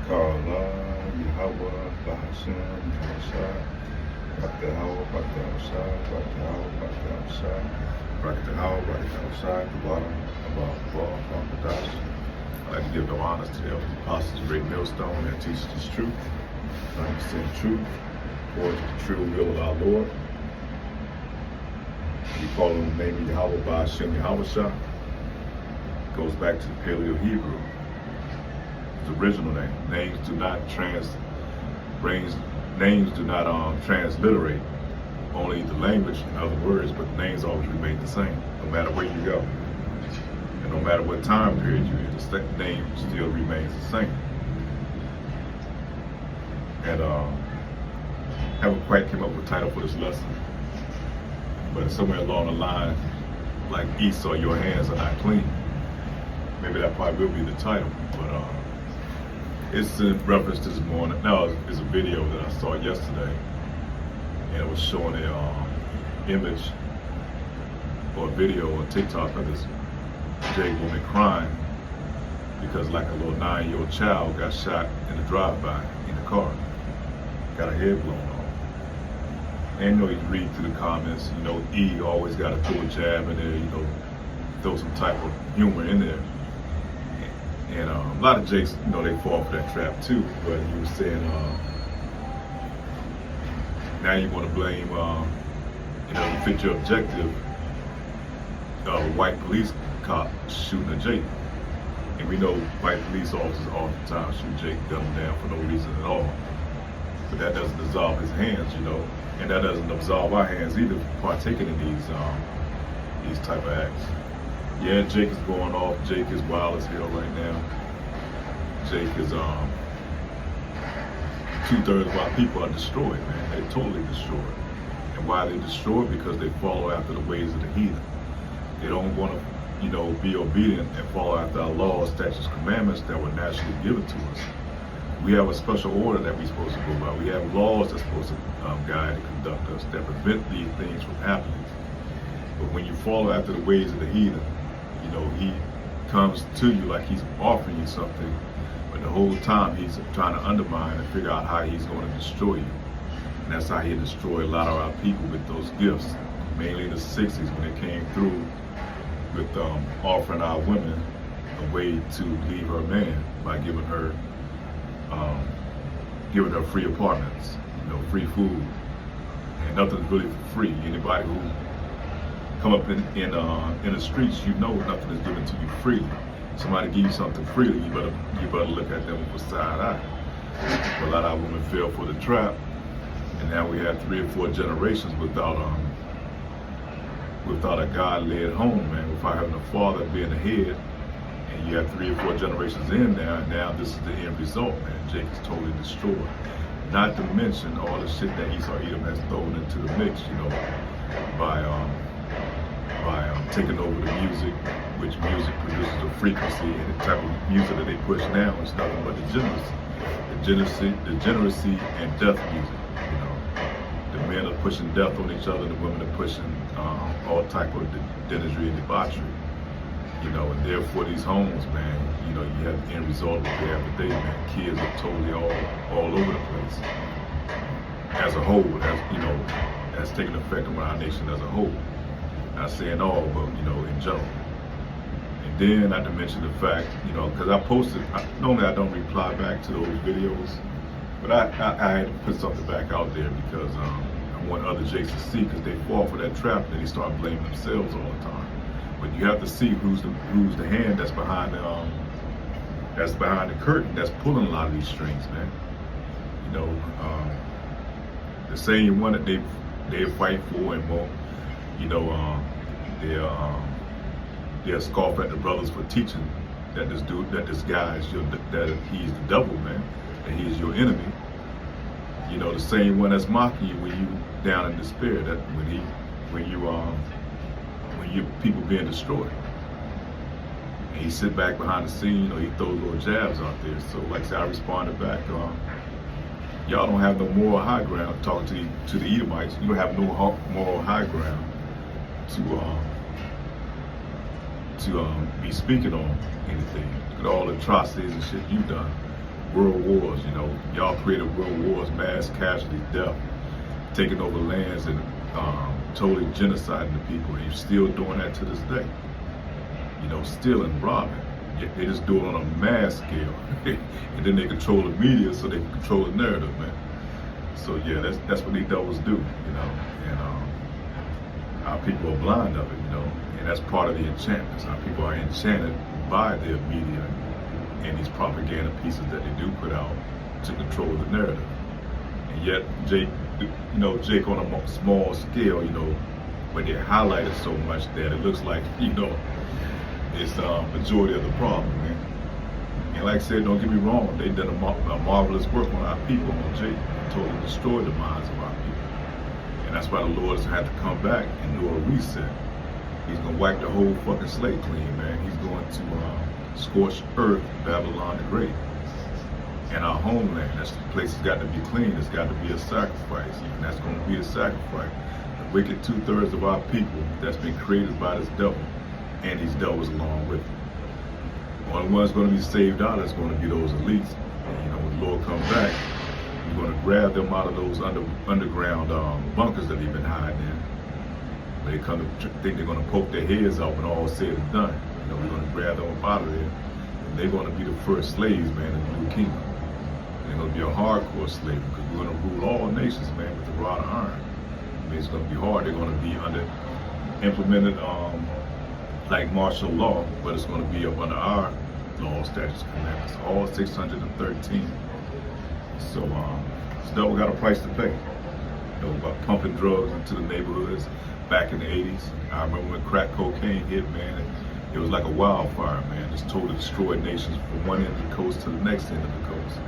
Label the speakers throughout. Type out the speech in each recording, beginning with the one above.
Speaker 1: Kala, Yahweh, Bahashem, Yahushua, Braktahawa, Braktahawa, Braktahawa, Braktahawa, Braktahawa, the bottom, above, Braktahawa. I'd like to give no honors to the apostles of Great Millstone that teaches us truth, 100% truth, according to the true will of our Lord. We call him the name of Yahweh Bahashem Yahushua. Goes back to the Paleo Hebrew. The original name. Names do not transliterate only the language in other words, but the names always remain the same, no matter where you go. And no matter what time period you're in, the name still remains the same. And haven't quite came up with a title for this lesson, but somewhere along the line, like Esau, your hands are not clean. Maybe that probably will be the title, but it's in reference to this morning. No, it's a video that I saw yesterday, and it was showing a image or a video on TikTok of this Jake woman crying because like a little 9-year-old child got shot in a drive-by in the car, got her head blown off. And you read through the comments, E always got to throw a jab in there, throw some type of humor in there. And a lot of Jakes, they fall for that trap too. But you were saying, now you want to blame, to fit your objective, a white police cop shooting a Jake. And we know white police officers all the time shoot Jake, gun him down for no reason at all. But that doesn't absolve his hands, and that doesn't absolve our hands either for partaking in these type of acts. Yeah, Jake is going off. Jake is wild as hell right now. Jake is 2/3 of our people are destroyed, man. They're totally destroyed. And why they destroyed? Because they follow after the ways of the heathen. They don't want to, be obedient and follow after our laws, statutes, commandments that were naturally given to us. We have a special order that we're supposed to go by. We have laws that's supposed to guide and conduct us that prevent these things from happening. But when you follow after the ways of the heathen, he comes to you like he's offering you something, but the whole time he's trying to undermine and figure out how he's going to destroy you. And that's how he destroyed a lot of our people with those gifts, mainly in the 60s when they came through with offering our women a way to leave her man by giving her free apartments, free food, and nothing's really for free. Anybody who come up in the streets, nothing is given to you freely. Somebody give you something freely, you better look at them with a side eye. But a lot of our women fell for the trap, and now we have 3 or 4 generations without a God-led home, man. Without having a father being the head, and you have 3 or 4 generations in there, and now this is the end result, man. Jake is totally destroyed. Not to mention all the shit that Esau Edom has thrown into the mix, by taking over the music, which music produces a frequency, and the type of music that they push now is nothing but degeneracy and death music. The men are pushing death on each other, the women are pushing all type of debauchery and debauchery. And therefore these homes, man, you have the end result of the day after day, man. Kids are totally all over the place. As a whole, that's taking effect on our nation as a whole. Not saying all, but in general. And then not to mention the fact, because I posted, normally I don't reply back to those videos, but I had to put something back out there because I want other Jakes to see, because they fall for that trap and they start blaming themselves all the time. But you have to see who's the hand that's behind the curtain that's pulling a lot of these strings, man. The same one that they fight for and won't. They'll scoff at the brothers for teaching that this guy is that he's the devil, man, that he is your enemy. The same one that's mocking you when you down in despair, that when you people being destroyed. And he sit back behind the scene, he throws little jabs out there. So like I said, I responded back, y'all don't have no moral high ground talking to the Edomites. You don't have no moral high ground to be speaking on anything. Look at all the atrocities and shit you've done. world wars. You know, y'all created world wars, mass casualties, death, taking over lands and totally genociding the people. And you're still doing that to this day. You know, stealing, robbing. Yet they just do it on a mass scale. And then they control the media so they can control the narrative, man. So yeah, that's what these devils do, you know. And our people are blind of it, you know. And that's part of the enchantment. Our people are enchanted by their media and these propaganda pieces that they do put out to control the narrative. And yet, Jake, you know, Jake on a small scale, you know, when they highlight it so much that it looks like, you know, it's the majority of the problem, man. And like I said, don't get me wrong, they done a marvelous work on our people, on Jake, totally destroyed the minds of our people. And that's why the Lord has had to come back and do a reset. He's gonna wipe the whole fucking slate clean, man. He's going to scorch earth, Babylon the Great. And our homeland, that's the place that's got to be clean, it's got to be a sacrifice. And that's gonna be a sacrifice. The wicked 2/3 of our people that's been created by this devil, and these devils along with them. The only one's going to be saved out is going to be those elites. And, you know, when the Lord comes back, you're going to grab them out of those underground bunkers that they've been hiding in. When they come to think they're going to poke their heads out when all said and done. You know, we're going to grab them up out of there. And they're going to be the first slaves, man, in the new kingdom. And they're going to be a hardcore slave because we're going to rule all nations, man, with the rod of iron. I mean, it's going to be hard. They're going to be implemented like martial law, but it's going to be up under our law, statutes, commandments, all 613. So this devil got a price to pay. You know, about pumping drugs into the neighborhoods back in the 80s. I remember when crack cocaine hit, man, it was like a wildfire, man. Just totally destroyed nations from one end of the coast to the next end of the coast.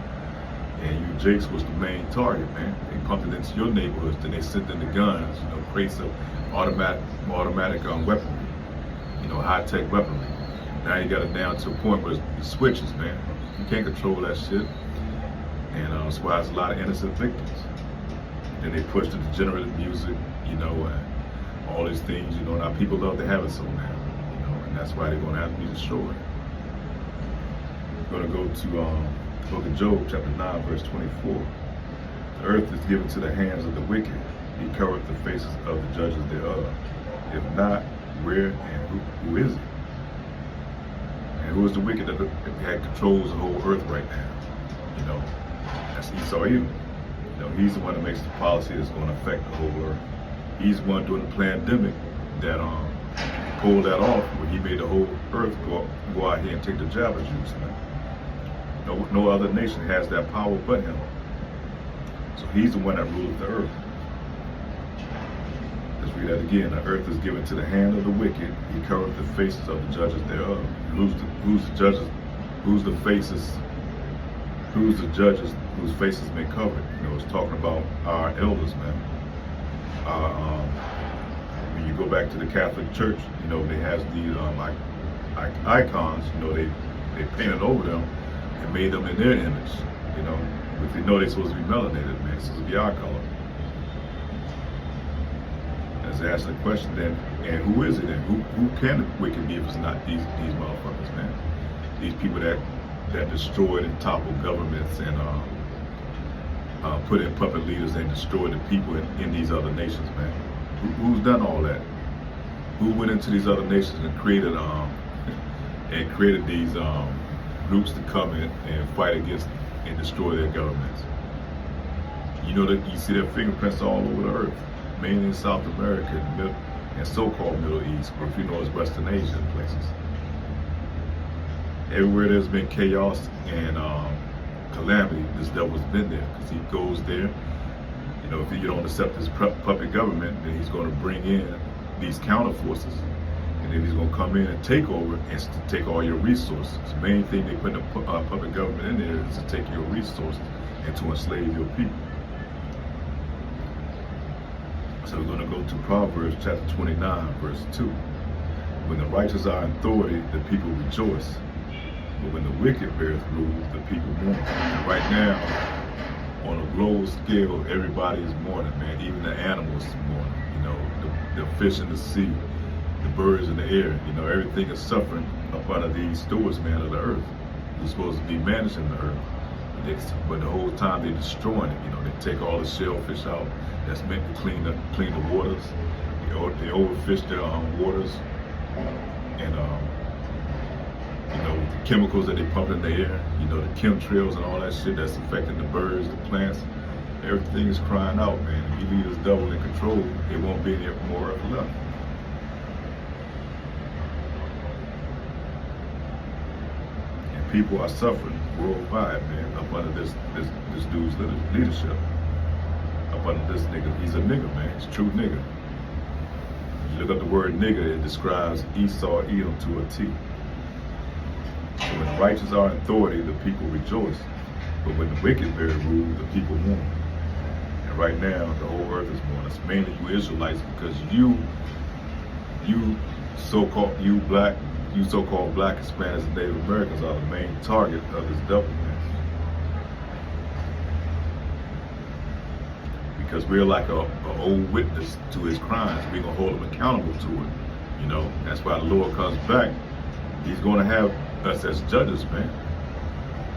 Speaker 1: And you Jakes was the main target, man. They pumped it into your neighborhoods, then they sent in the guns, you know, crates of automatic weaponry. You know, high-tech weaponry. Now you got it down to a point where it's switches, man. You can't control that shit. And that's why there's a lot of innocent victims. Then they push the degenerative music, you know, and all these things, you know, and our people love to have it so now, you know, and that's why they're going to have to be destroyed. We're going to go to the book of Job, chapter 9, verse 24. The earth is given to the hands of the wicked. He covereth the faces of the judges thereof. If not, where and who is it? And who is the wicked that controls the whole earth right now? You know, that's Esau Edom. You know, he's the one that makes the policy that's going to affect the whole earth. He's the one during the pandemic that pulled that off, where he made the whole earth go out here and take the Java juice, man. No other nation has that power but him. So he's the one that rules the earth. Let's read that again. The earth is given to the hand of the wicked. He covereth the faces of the judges thereof. Who's the judges? Who's the faces? Who's the judges whose faces been covered? You know, it's talking about our elders, man. When you go back to the Catholic Church, you know, they have these like icons. You know, they painted over them and made them in their image. You know, but they know they're supposed to be melanated, man. It's supposed to be our color. Let's ask the question then, and who is it then? Who can the wicked be if it's not these motherfuckers, man? These people that destroyed and toppled governments and put in puppet leaders and destroyed the people in these other nations, man. Who's done all that? Who went into these other nations and created these groups to come in and fight against and destroy their governments? You know that you see their fingerprints all over the earth. Mainly in South America and so-called Middle East, or if you know, it's Western Asian places. Everywhere there's been chaos and calamity, this devil's been there, because he goes there. You know, if you don't accept this puppet government, then he's going to bring in these counter forces, and then he's going to come in and take over and take all your resources. The main thing they put the puppet government in there is to take your resources and to enslave your people. So we're going to go to Proverbs chapter 29, verse 2. When the righteous are in authority, the people rejoice. But when the wicked beareth rule, the people mourn. And right now, on a global scale, everybody is mourning, man. Even the animals mourning. You know, the fish in the sea, the birds in the air. You know, everything is suffering up under these stewards, man, of the earth. Who's supposed to be managing the earth. But the whole time they're destroying it. You know, they take all the shellfish out that's meant to clean the waters. They overfish their waters, and you know, the chemicals that they pump in the air. You know, the chemtrails and all that shit that's affecting the birds, the plants. Everything is crying out, man. If you leave this devil in control, it won't be any more earth left. And people are suffering worldwide, man, up under this dude's leadership. Up under this nigga. He's a nigga, man. He's a true nigga. You look up the word nigga, it describes Esau, Edom to a T. So when the righteous are in authority, the people rejoice. But when the wicked bear rule, the people mourn. And right now, the whole earth is mourning. It's mainly you Israelites, because you so-called black, Hispanics, and Native Americans are the main target of this devil, man. Because we're like a old witness to his crimes. We're gonna hold him accountable to it. You know, that's why the Lord comes back. He's gonna have us as judges, man.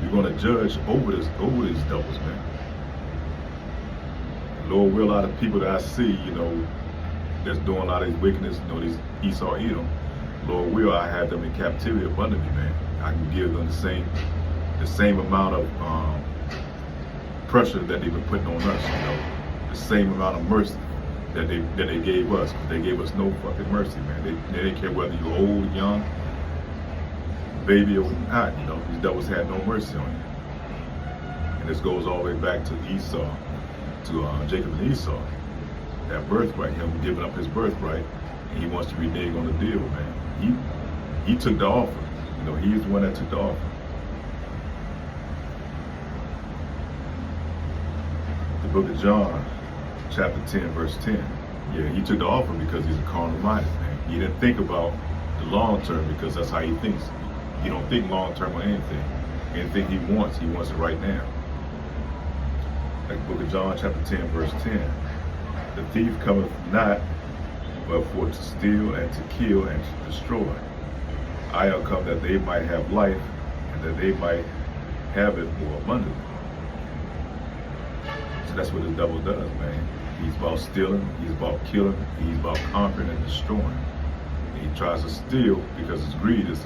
Speaker 1: We're gonna judge over these devils, man. Lord will, a lot of people that I see, you know, that's doing a lot of these wickedness, you know, these Esau, Edom, Lord will, I have them in captivity up under me, man. I can give them the same amount of pressure that they've been putting on us, you know, the same amount of mercy that they gave us. They gave us no fucking mercy, man. They didn't care whether you're old, young, baby or not, you know. These devils had no mercy on you. And this goes all the way back to Esau, to Jacob and Esau. That birthright, him giving up his birthright, and he wants to renege on the deal, man. He took the offer. You know, he's the one that took the offer. The book of John, chapter 10, verse 10. Yeah, he took the offer because he's a carnal-minded man. He didn't think about the long term, because that's how he thinks. He don't think long term on anything. Anything he wants it right now. Like the book of John, chapter 10, verse 10. The thief cometh not, but for to steal and to kill and to destroy. I am come that they might have life, and that they might have it more abundantly. So that's what the devil does, man. He's about stealing, he's about killing, he's about conquering and destroying. And he tries to steal because his greed is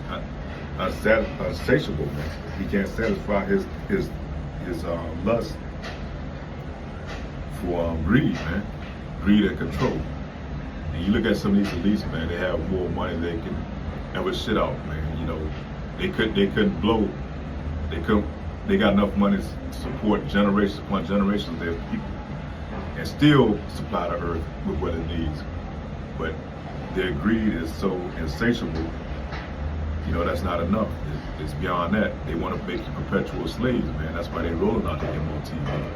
Speaker 1: unsatiable, man. He can't satisfy his lust for greed, man. Greed and control. And you look at some of these elites, man, they have more money than they can ever shit out, man. You know, they couldn't blow, they got enough money to support generations upon generations of their people and still supply the earth with what it needs. But their greed is so insatiable, you know, that's not enough. It's beyond that. They want to make you perpetual slaves, man. That's why they're rolling out the MOTV.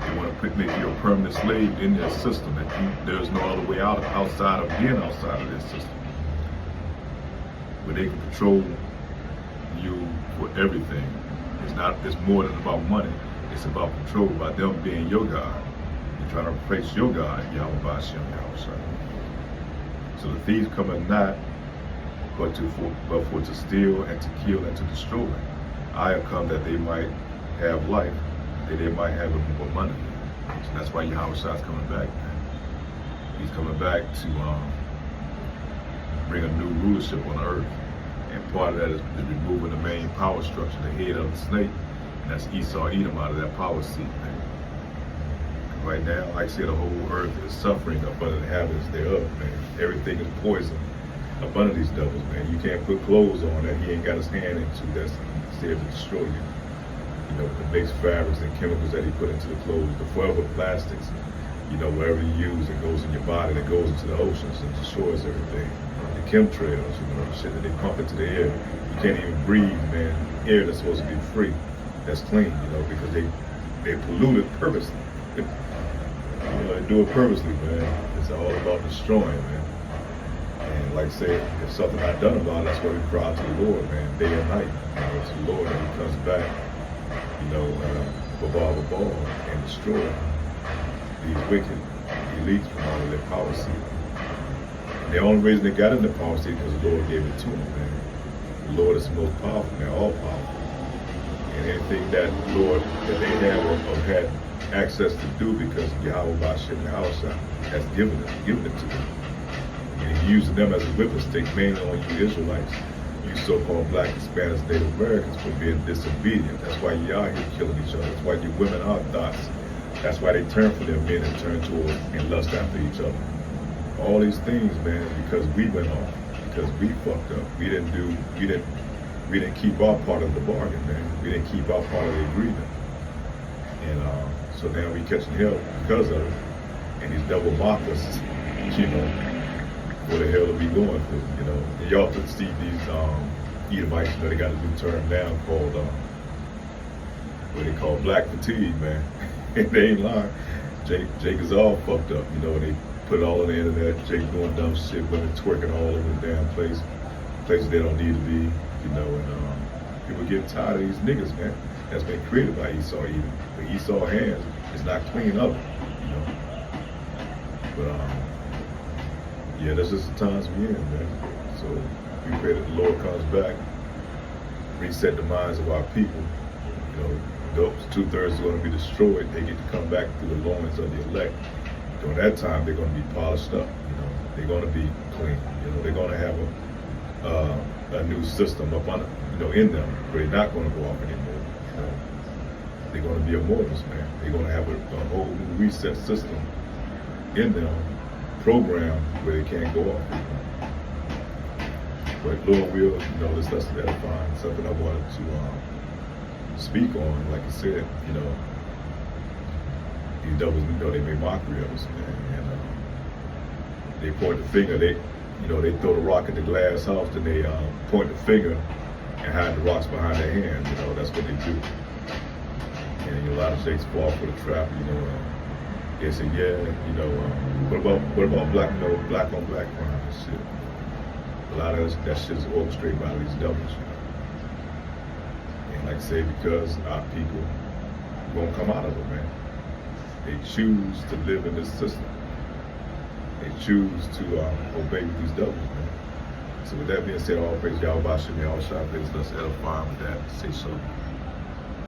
Speaker 1: They want to make you a permanent slave in their system. That there's no other way out outside of being outside of their system. Where they can control you for everything. It's more than about money. It's about control, by them being your God. You're trying to replace your God, Yahweh Bashem, Yahweh. So the thieves cometh not, but for to steal and to kill and to destroy. I have come that they might have life, that they might have it more abundantly. So that's why Yahweh is coming back, man. He's coming back to bring a new rulership on earth. And part of that is removing the main power structure, the head of the snake, and that's Esau, Edom, out of that power seat, man. Right now, like I said, the whole earth is suffering up under the habits thereof, man. Everything is poison up under these devils, man. You can't put clothes on that he ain't got his hand into that's there to destroy you. You know, the mixed fabrics and chemicals that he put into the clothes, the forever plastics, you know, wherever you use, it goes in your body, it goes into the oceans and destroys everything. The chemtrails, you know, the shit that they pump into the air. You can't even breathe, man. Air that's supposed to be free, that's clean, you know, because they pollute it purposely. You know, they do it purposely, man. It's all about destroying, man. And like I said, if something not done about it, that's why we cry to the Lord, man, day and night. You know, it's the Lord that he comes back, you know, ball and destroy these wicked elites from out of their power seat. And the only reason they got in the power seat because the Lord gave it to them, man. The Lord is the most powerful, man, all powerful. And anything that, Lord, that they have or had access to do because Yahweh Bashem Yahweh has given it to them. And He using them as a whipping stick, mainly on you Israelites, you so-called black, Hispanics, Native Americans, for being disobedient. That's why you are here killing each other. That's why your women are thoughts. That's why they turn from their men and turn toward and lust after each other. All these things, man, because we went off, because we fucked up. We didn't keep our part of the bargain, man. We didn't keep our part of the agreement. And so now we catching hell because of it. And these double mockers, you know, what the hell are we going through, you know? And y'all could see these Edomites, you know, they got a new term now called, what they call black fatigue, man. And they ain't lying. Jake is all fucked up, you know, they put it all on the internet, Jake doing dumb shit, women twerking all over the damn place, places they don't need to be, you know, and people getting tired of these niggas, man. That's been created by Esau even. But Esau's hands is not clean of it, you know. But yeah, that's just the times we're in, man. So we pray that the Lord comes back, reset the minds of our people. You know, those 2/3 are going to be destroyed. They get to come back through the loins of the elect. During that time, they're going to be polished up. You know, they're going to be clean. You know, they're going to have a new system up on, you know, in them where they're not going to go off anymore. You know, they're going to be immortals, man. They're going to have a whole new reset system in them, program where they can't go off. But Lord will, you know, this lesson edifying, something I wanted to speak on. Like I said, you know, these devils, you know, they make mockery of us, man. And they point the finger. They, you know, they throw the rock at the glass house, then they point the finger and hide the rocks behind their hands. You know, that's what they do. And you know, a lot of sheiks fall for the trap. You know, they say, yeah, you know, what about black, you know, black on black crime and shit. A lot of that shit is orchestrated by these devils. You know? And like I say, because our people won't come out of it, man. They choose to live in this system. They choose to obey these devils, man. So with that being said, all praise Yahweh Bashem, Yahweh Shah, let's edify with that. Say so.